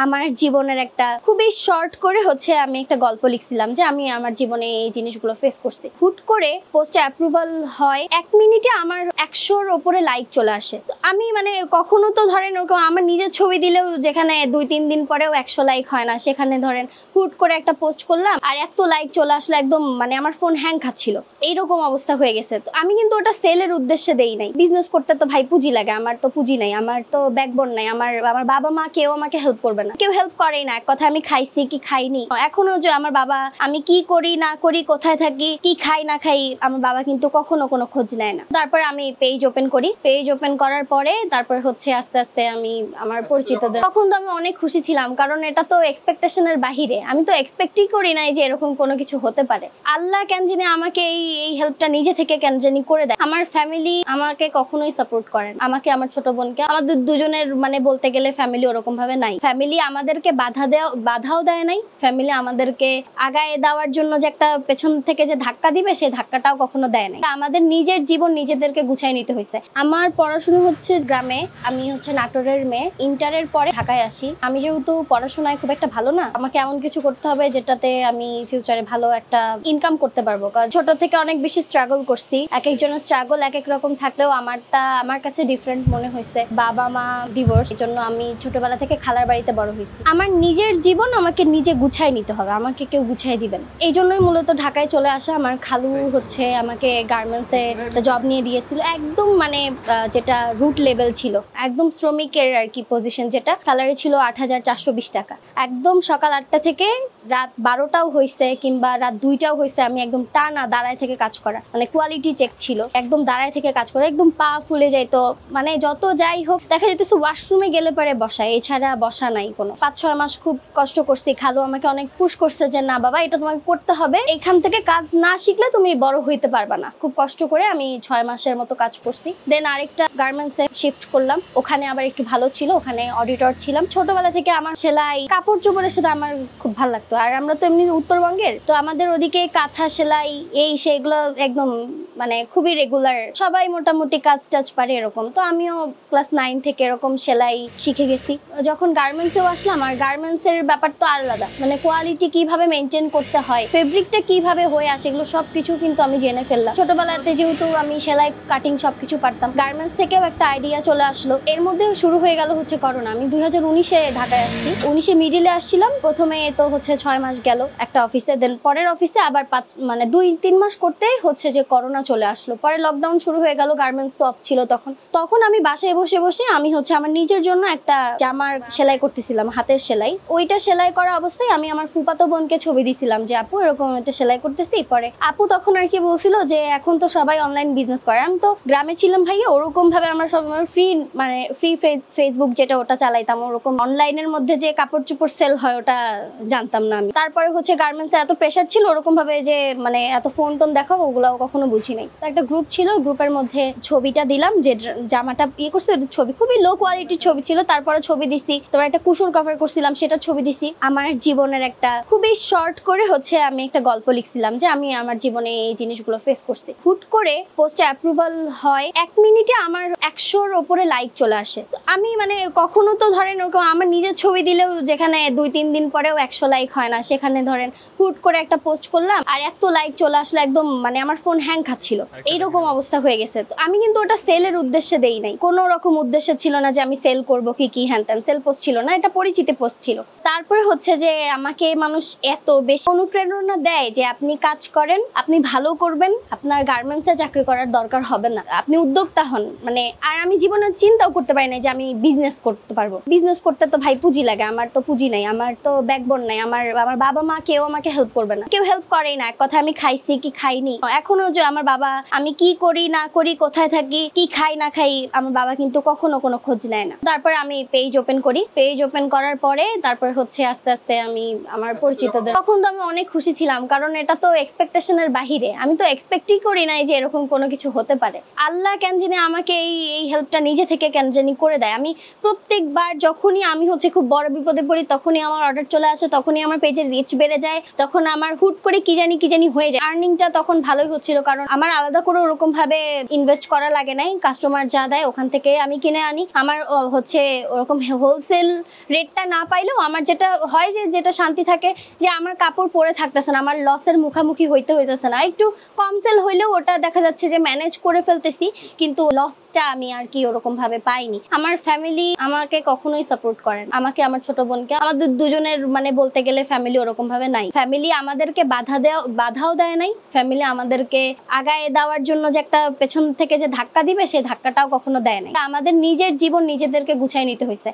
আমার জীবনের একটা খুবই শর্ট করে হচ্ছে আমি একটা গল্প লিখছিলাম যে আমি আমার জীবনে এই জিনিসগুলো ফেস করছি। হুট করে পোস্টে অ্যাপ্রুভাল হয়, 1 মিনিটে আমার 100-র উপরে লাইক চলে আসে। আমি কখনো তো ধরেন ওরকম আমার নিজের ছবি দিলেও যেখানে 2-3 দিন পরেও 100 লাইক হয় না, সেখানে ধরেন হুট করে একটা পোস্ট করলাম আর এত লাইক চলে আসলে একদম আমার ফোন হ্যাং খাচ্ছিল, এইরকম অবস্থা হয়ে গেছে। তো আমি কিন্তু ওটা সেলের উদ্দেশ্যে দেই নাই। বিজনেস করতে তো ভাই পুঁজি লাগে, আমার তো পুঁজি নাই, আমার তো ব্যাকবোন নাই, আমার বাবা মা কেউ আমাকে হেল্প করবে না, কেউ হেল্প করেই না। এক কথা আমি খাইছি কি খাইনি এখনো যে আমার বাবা আমি কি করি না করি, কোথায় থাকি, কি খাই না খাই, আমার বাবা কিন্তু কখনো কোনো খোঁজ নেয় না। তারপরে আমি পেজ ওপেন করি, পেজ ওপেন করার পরে তারপর হচ্ছে আস্তে আস্তে আমি আমার পরিচিতদের, তখন তো আমি অনেক খুশি ছিলাম, কারণ এটা তো এক্সপেকটেশনের বাহিরে, আমি তো এক্সপেক্টই করি নাই যে এরকম কোনো কিছু হতে পারে। আল্লাহ কেন জানি আমাকে এই হেল্পটা নিজে থেকে কেন জানি করে দেয়। আমার ফ্যামিলি আমাকে কখনোই সাপোর্ট করেন, আমাকে আমার ছোট বোনকে, আমাদের দুজনের বলতে গেলে ফ্যামিলি ওরকম ভাবে নাই। ফ্যামিলি আমাদেরকে বাধাও দেয় নাই, ফ্যামিলি আমাদেরকে আগায় দেওয়ার জন্য যে একটা পেছন থেকে যে ধাক্কা দিবে সেই ধাক্কাটাও কখনো দেয় নাই। আমাদের নিজের জীবন নিজেদেরকে গুছাই নিতে হয়েছে। আমার পড়াশোনা হচ্ছে গ্রামে, আমি হচ্ছে নাটোরের মেয়ে। ইন্টারের পরে ঢাকায় আসি। আমি যেহেতু পড়াশোনায় খুব একটা ভালো না, আমাকে এমন কিছু করতে হবে যেটাতে আমি ফিউচারে ভালো একটা ইনকাম করতে পারবো। কারণ ছোট থেকে অনেক বেশি স্ট্রাগল করছি, এক একজনের স্ট্রাগল এক এক রকম থাকলেও আমার কাছে ডিফারেন্ট মনে হয়েছে। বাবা মা ডিভোর্স, এই জন্য আমি ছোটবেলা থেকে খালার বাড়িতে বড় হয়েছি। আমার নিজের জীবন আমাকে নিজে গুছাই নিতে হবে, আমাকে কেউ গুছাই দিবেন। এই জন্যই মূলত ঢাকায় চলে আসা। আমার খালু হচ্ছে আমাকে গার্মেন্টসে একটা জব নিয়ে দিয়েছিল, একদম যেটা রুট লেভেল ছিল, একদম শ্রমিকের আর কি পজিশন, যেটা স্যালারি ছিল ৮,৪২০ টাকা। একদম সকাল 8টা থেকে রাত 12টাও হয়েছে কিংবা রাত 2টাও হয়েছে, আমি একদম টানা দাঁড়ায় থেকে কাজ করা, কোয়ালিটি চেক ছিল, একদম দাঁড়ায় থেকে কাজ করা, একদম পা ফুলে যাইতো। যত যাই হোক দেখা যেতেছে ওয়াশরুমে গেলে পরে বসা, এছাড়া বসা নাই কোনো। 5-6 মাস খুব কষ্ট করছি। খালু আমাকে অনেক পুশ করছে যে না বাবা এটা তোমাকে করতে হবে, এখান থেকে কাজ না শিখলে তুমি বড় হইতে পারবা না। খুব কষ্ট করে আমি 6 মাসের মতো কাজ করছি। দেন আরেকটা গার্মেন্টসে শিফট করলাম, ওখানে আবার একটু ভালো ছিল, ওখানে অডিটর ছিলাম। ছোটবেলা থেকে আমার সেলাই কাপড় চোপড়ের সাথে আমার খুব ভালো লাগতো। আর আমরা তো এমনি উত্তরবঙ্গের, তো আমাদের ওদিকে কাঁথা সেলাই সেইগুলো একদম খুবই রেগুলার, সবাই মোটামুটি কাজ টাজ পারে এরকম। তো আমিও ক্লাস 9 থেকে এরকম সেলাই শিখে গেছি। যখন গার্মেন্টসেও আসলাম, আর গার্মেন্টসের ব্যাপার তো আলাদা, কোয়ালিটি কিভাবে মেনটেন করতে হয়, ফেব্রিকটা কিভাবে হয়ে আসে, এগুলো সবকিছু কিন্তু আমি জেনে ফেললাম। ছোটবেলাতে যেহেতু আমি সেলাই কাটিং সবকিছু পারতাম, গার্মেন্টস থেকেও একটা আইডিয়া চলে আসলো। এর মধ্যে শুরু হয়ে গেল হচ্ছে করোনা। আমি 2019-এ ঢাকায় আসছি, 19-এ মিডিলে আসছিলাম। প্রথমে তো হচ্ছে 6 মাস গেল একটা অফিসে, দেন পরের অফিসে আবার 2-3 মাস করতেই হচ্ছে যে করোনা চলে আসলো। পরে লকডাউন শুরু হয়ে গেল, গার্মেন্টস তো অফ ছিল তখন আমি বাসায় বসে বসে আমি হচ্ছে আমার নিজের জন্য একটা জামার সেলাই করতেছিলাম, হাতের সেলাই। ওইটা সেলাই করা অবস্থায় আমি আমার ফুফাতো বোনকে ছবি দিছিলাম যে আপু এরকম একটা সেলাই করতেছি। পরে আপু তখন আর কি বলছিল যে এখন তো সবাই অনলাইন বিজনেস করে। আমি তো গ্রামে ছিলাম ভাইয়া, ওরকম ভাবে আমরা সব ফ্রি ফেসবুক যেটা ওটা চালাইতাম, ওরকম অনলাইনের মধ্যে যে কাপড় চোপড় সেল হয় ওটা জানতাম না আমি। তারপরে হচ্ছে গার্মেন্টসে এত প্রেশার ছিল, ওরকম ভাবে যে এত ফোন টোন দেখাবো ওগুলো কখনো বুঝি নাই। তো একটা গ্রুপ ছিল, গ্রুপের মধ্যে ছবিটা দিলাম যে জামাটা করছে, ছবি খুবই লো কোয়ালিটির ছবি ছিল। তারপরে ছবি দিছি, তারপর একটা কুশন কভার করছিলাম, সেটা ছবি দিছি। আমার জীবনের একটা খুবই শর্ট করে হচ্ছে আমি একটা গল্প লিখছিলাম যে আমি আমার জীবনে এই জিনিসগুলো ফেস করছি। হুট করে পোস্টে অ্যাপ্রুভাল হয়, 1 মিনিটে আমার 100-র উপরে লাইক চলে আসে। আমি কখনো তো ধরেন ওরকম আমার নিজের ছবি দিলেও যেখানে 2-3 দিন পরেও 100 লাইক হয় না, সেখানে ধরেন হুট করে একটা পোস্ট করলাম আর এত লাইক চলে আসলে একদম আমার ফোন হ্যাং খাচ্ছিল, এইরকম অবস্থা হয়ে গেছে। তো আমি কিন্তু ওটা সেলের উদ্দেশ্যে দেই নাই, কোনো রকম উদ্দেশ্য ছিল না যে আমি সেল করবো কি হ্যান ত্যান। সেল পোস্ট ছিল না, এটা পরিচিতি পোস্ট ছিল। তারপরে হচ্ছে যে আমাকে মানুষ এত বেশি অনুপ্রেরণা দেয় যে আপনি কাজ করেন, আপনি ভালো করবেন, আপনার গার্মেন্টসে চাকরি করার দরকার হবে না, আপনি উদ্যোক্তা হন। আর আমি জীবনে চিন্তাও করতে পারি না যে আমি বিজনেস করতে পারবো। বিজনেস করতে তো ভাই পুঁজি লাগে, আমার তো পুঁজি নাই, আমার তো ব্যাকবোন নাই, আমার বাবা মা কেউ আমাকে হেল্প করবে না, কেউ হেল্প করেই না। এক কথা আমি খাইছি কি খাইনি এখনো যে আমার বাবা আমি কি করি না করি, কোথায় থাকি, কি খাই না খাই, আমার বাবা কিন্তু কখনো কোনো খোঁজ নেয় না। তারপরে আমি পেজ ওপেন করি, পেজ ওপেন করার পরে তারপর হচ্ছে আস্তে আস্তে আমি আমার পরিচিতদের, তখন তো আমি অনেক খুশি ছিলাম, কারণ এটা তো এক্সপেকটেশনের বাহিরে, আমি তো এক্সপেক্টই করি নাই যে এরকম কোনো কিছু হতে পারে। আল্লাহ কেন জানি আমাকে এই হেল্পটা নিজে থেকে কেন জানি করে দেয়। আমি প্রত্যেকবার যখনই আমি হচ্ছে খুব বড় বিপদে পড়ি, তখনই আমার অর্ডার চলে আসে, তখনই আমার পেজের রিচ বেড়ে যায়, তখন আমার হুট করে কি জানি হয়ে যায়। আর্নিংটা তখন ভালোই হচ্ছিল, কারণ আমার আমার আলাদা করে ওরকম ভাবে ইনভেস্ট করা লাগে নাই, কাস্টমার যা দেয় ওখান থেকে আমি কিনে আনি। আমার হচ্ছে ওরকম হোলসেল রেটটা না পাইলেও আমার যেটা হয় যে যেটা শান্তি থাকে যে আমার কাপড় পরে থাকতেছে না, আমার লসের মুখোমুখি হইতেছে না, একটু কম সেল হইলেও ওটা দেখা যাচ্ছে যে ম্যানেজ করে ফেলতেছি, কিন্তু লসটা আমি আর কি ওরকম ভাবে পাইনি। আমার ফ্যামিলি আমাকে কখনোই সাপোর্ট করেন, আমাকে আমার ছোট বোনকে, আমাদের দুজনের মানে বলতে গেলে ফ্যামিলি ওরকম ভাবে নাই। ফ্যামিলি আমাদেরকে বাধাও দেয় নাই, ফ্যামিলি আমাদেরকে আগায় দেওয়ার জন্য যে একটা পেছন থেকে যে ধাক্কা দিবে সেই ধাক্কাটাও কখনো দেয় নাই। আমাদের নিজের জীবন নিজেদেরকে গুছাই নিতে হয়েছে।